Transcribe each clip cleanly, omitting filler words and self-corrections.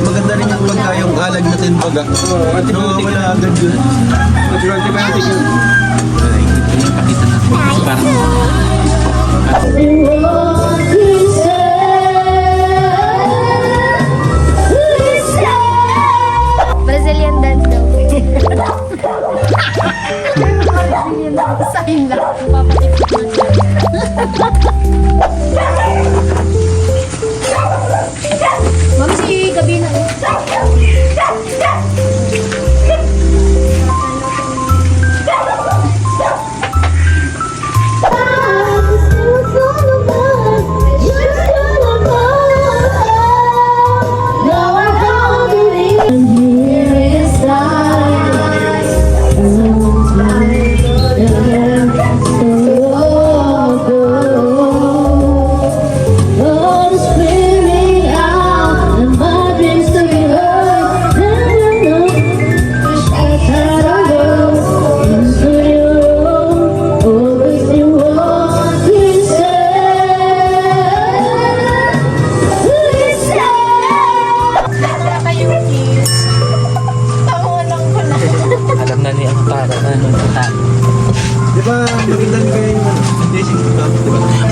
Maganda rin yung pagkayong alag natin baga. Wala agad yun. Antibiotic yun. Pakita natin. Brazilian dance daw. Brazilian dance. Sa'yo lang. Papatipid mo siya. Ma'am, si gabi na.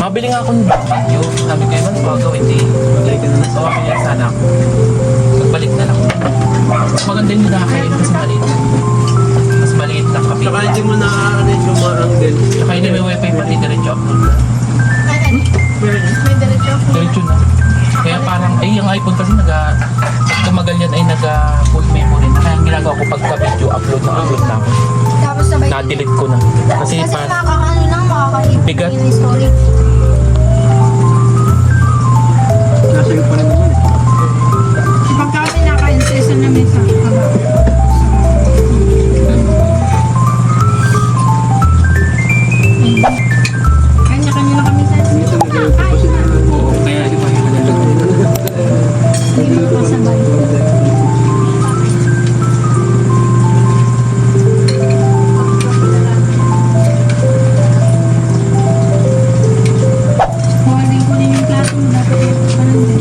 Mabili nga akong bagyo. Sabi ko naman, huwag gawin din. Maglay ka na na. So, kaya sana ako. Magbalik na lang. Maganda yung nakakain kasi maliit. Mas maliit lang kapit. Saka hindi mo na-arrange yung mga angle. Saka hindi may wifi pa rin diretso upload. May diretso. Diretso na. Kaya parang, yung iPhone kasi tumagal yan ay full memory na. Kaya ang ginagawa ko pagka video upload na ako. Tapos sabay. Na-delete ko na. Kasi parang nakakaano lang, makakaibig bigat. yung story. Nasa iyo pa rin naman eh. Kapag kami naka-insesa na may sakit ka ba? Kanya-kanya na kami sa Minsan nag-iwag pa sila. oo, kaya di ba yung kanila. hindi mo kasabay. Kuhanin ko din yung klase mo. Dapat yung parang din.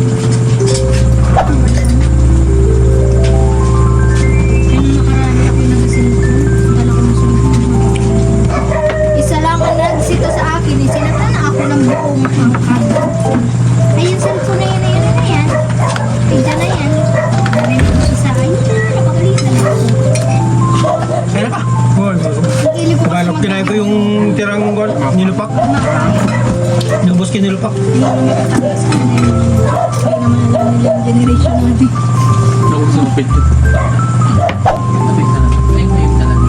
Kaya nung nakaraan ako yung nag-cellphone. Dala ko ng cellphone. Isa lang ang nagsita sa akin, sinata na ako ng buong angkan. Ay, yung cellphone na yan, na yan. Tignan na yan. Narinig ko siya sa akin, napagalitan na ako. Kaya pa? Nagilip ko Tagalog, kinain ko yung tirang nilupak. Nubos kinilupak. Hindi naman alam nila yung generation natin. Nausap ito. Napit na lang. Ay, ngayon na lang.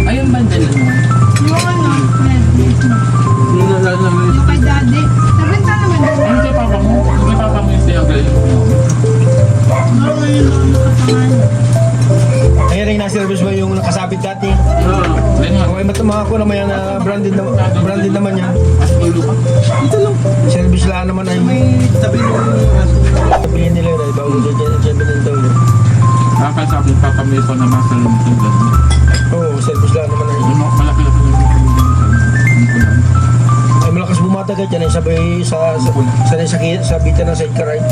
Ayun ba dyan naman? Yung ano, red, Yung nalala naman yung kay daddy. Nabenta naman doon. Ano kay papa mo? Kay papa mo yung diagram mo. Oo, ngayon ako nakatangan. Kaya rin na-service ba yung nakasabit dati? Ayun nga. Okay, mga ko naman yan na branded naman yan. Mas ulo pa. Ito lang. Service lang naman ay may tabi nung sabihin nila na ibang dyan daw yun. Sabi ng papa mo ito na master room ito. Oo, service lang naman ay. Malaki-laki yung Ay malakas bumatag yan ay sabay sa bitan ng sidecar ride.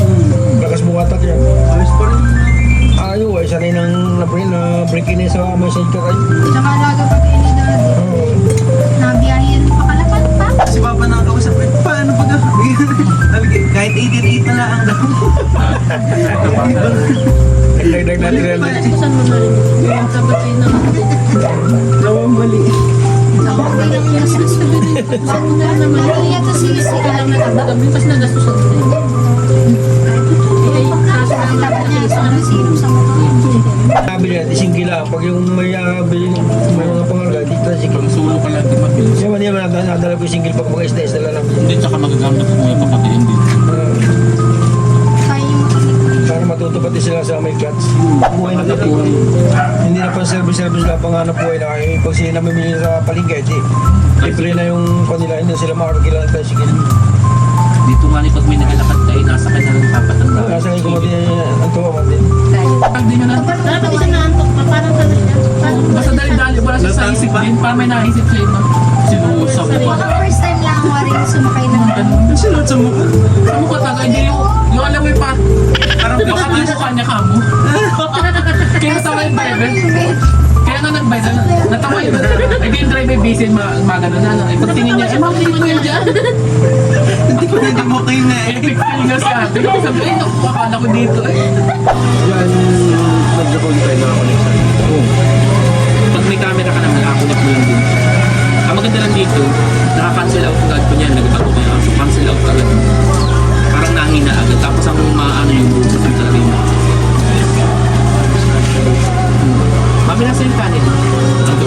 Malakas bumatag yan. Ayos pa rin. Ayaw ay sanay nang na-break in sa may sidecar ride. Tsaka alaga pag ini daddy. Oo. Nabiyahin pa kalapan pa. Si Papa nakakausap rin, paano pag kahit 18-8 na lang ang daw. Nagdagdag natin yan. Saan mo na rin? Yung sabat ay Nawang mali. Ako din ang nasasabi rin. Saan mo na naman? Hindi yata sisi ka lang nataba kami. Mas nagastos ako din. Kaso na Dapat niya, sinong sa mukha. Nabili natin, single lang. Pag yung may may mga pangarga, di na single. Pag solo ka lang, di mabilis. Siya man naman, nadala ko yung single pag mga isda-isda lang. Hindi, tsaka magagamit ko yung papatiin din. Kaya yung makakita. Para matuto pati sila sa may clutch. Buhay na dito. Hindi na pa service lang panganap buhay na. Pag sila namimili sa palengke, libre na yung kanila, hindi sila makakakilan tayo sige. Dito nga ni pag may nagalakad kayo, nasa kanya ng papatang na. Nasa kayo kumati ang tuwa man din. Pag di nyo na, Dapat siya naantok pa. Parang talaga siya. basta dali-dali, wala siya sa isip din. Para may naisip siya yun. Sinusap ko. Baka first time lang ako rin sumakay ng Sinunod sa mukha. Sa mukha tagay, hindi yung alam mo yung parang baka yung mukha niya kamo. Kaya natawa yung driver. Kaya nga nag-bike na, natawa yun. Hindi yung driver busy, magano na. Pagtingin niya, mabili mo yun dyan. Hindi ko pwede mo kayo na eh. Epic fail nga sabi. Sabi, ay, naku, akala ko dito eh. Yan, nag-qualify na ako next time. Pag may camera ka naman, nakakunik mo lang din. Ang maganda lang dito, nakaka-cancel out agad ko niyan, nagbago ko yan. So, cancel out agad. Parang nahina agad. Tapos ang maano yung bukas yung talaga yung mami nasa yung kanin. Ando.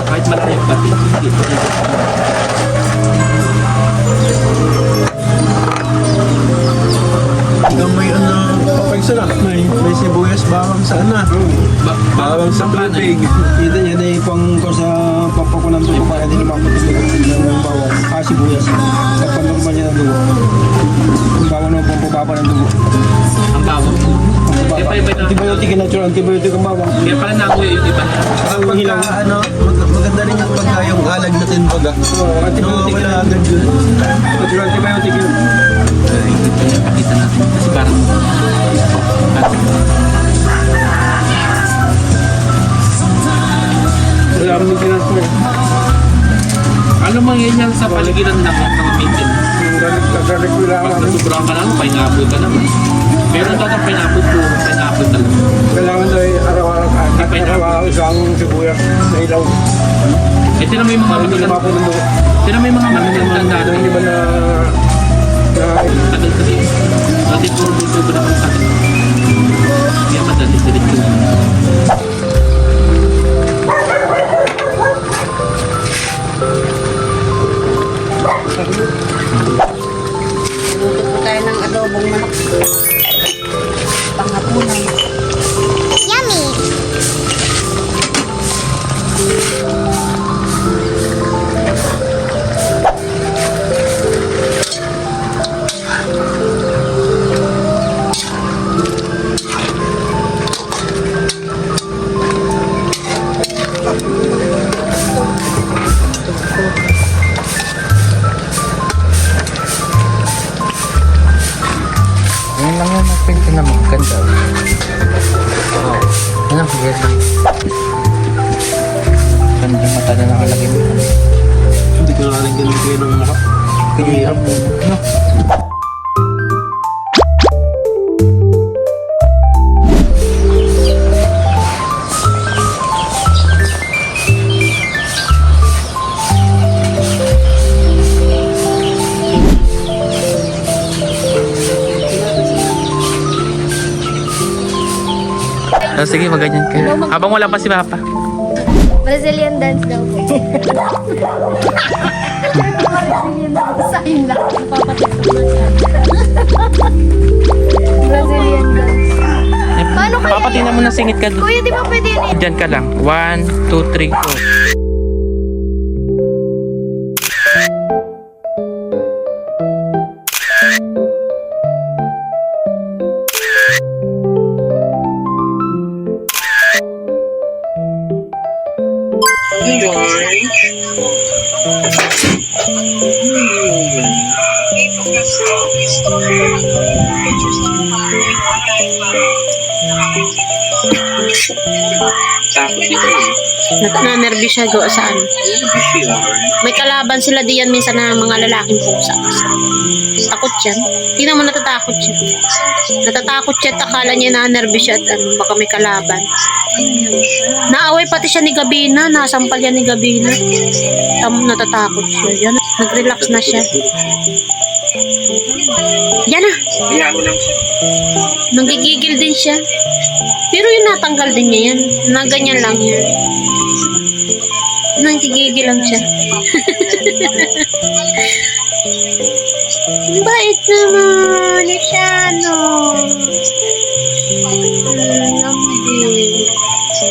Kahit malayo pati. Dito. Hanggang may papagsa lang. May sibuyas bawang sa bawang sa tubig. Yan ay pang ko sa papakunan dugo para hindi lumapot ng bawang. Sibuyas. Sa panormal niya ng dugo. Yung bawang naman pang pababa ng dugo. Ang bawang. Kaya pa iba na. Antibiotic, natural antibiotic ang bawang. Kaya pala nanguya yung iba niya. Ang hilaw. Maganda rin yung pagka yung halag na tinbaga. Antibiotic Wala yun. agad yun. Natural antibiotic yun. Pakita natin. Kasi parang Wala akong mag-transfer. ano mangyayari sa paligiran ng mga maintenance? Gagalit ko lang Pag ako. nasubrang ka lang, pineapple ka naman. Meron daw ng pineapple po, pineapple talaga. Kailangan daw ay araw-araw isang sibuyas na ilaw. Eh, tinan mo yung mga Hindi matutanda. lumapot ng dugo. Tinan mo yung mga matutanda. Hindi ba na Tagal kasi. Dati puro dito ko na kung sakit. Kaya madali, diretso na. Luto po tayo ng adobong manok. Pangapunan. Yan lang yan, nagpinti na maganda. Oo. Ano, yan lang. Ganda mata na nakalagay mo. Hindi ko na rin ganun kayo ng mukha. Kaya po. Ano? Oh, sige, maganyan ka. Habang wala pa si Papa. Brazilian dance daw po. Brazilian dance. Sign lang. Brazilian dance. Paano kaya Papa, tingnan mo na singit ka doon. Kuya, di ba pwede yun? Diyan ka lang. 1, 2, 3, go. Takot dito eh. Na-nervous siya gawa sa ano. May kalaban sila diyan minsan na mga lalaking pusa. Takot siya. Tingnan mo, natatakot siya. Natatakot siya at akala niya na-nervous siya at ano, baka may kalaban. Naaway pati siya ni Gabina. Nasampal yan ni Gabina. Natatakot siya. Yan, nag-relax na siya. Yan na. Kaya mo lang siya. Nanggigigil din siya. Pero yun, natanggal din niya yan. Na ganyan lang yan. Nanggigigil lang siya. Bait naman siya, no?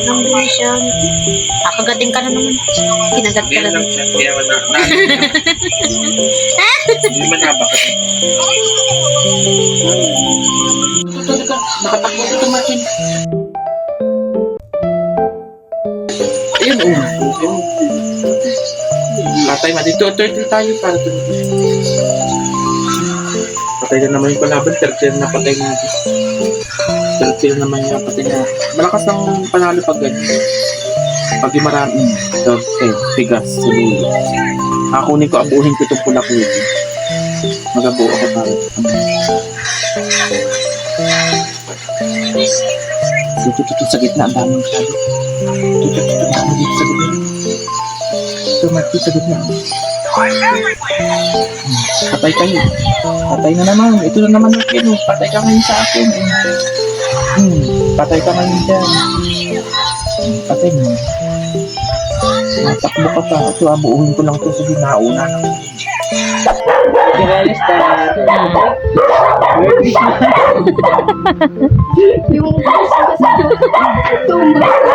Lambi siya. Kakagating ka na naman. Kinagat ka Kaya na lang naman. siya. Kaya wala. Hindi man nabakat. Nakatakbo ito Martin. Ayun, patay ma. Dito, turtle tayo para tumigil. Patay na naman yung kalaban. Turtle na patay na. Turtle naman yung patay na. Malakas ang panalo pag ganyan. Pag yung maraming tigas sa lulo. Kunin ko, abuhin ko itong pula ko. Magabuo ako para. Tutututu sa gitna, ang daming sabi. Tutututu, ang dami dito sa gitna. Tumati sa gitna. Patay kayo. Patay na naman. Ito na naman yung kino. Patay ka ngayon sa akin. Patay ka ngayon dyan. Patay mo. Natakbo ka pa. Ito, abuuhin ko lang ito sa ginauna na. Kirales ka. Yung tumbas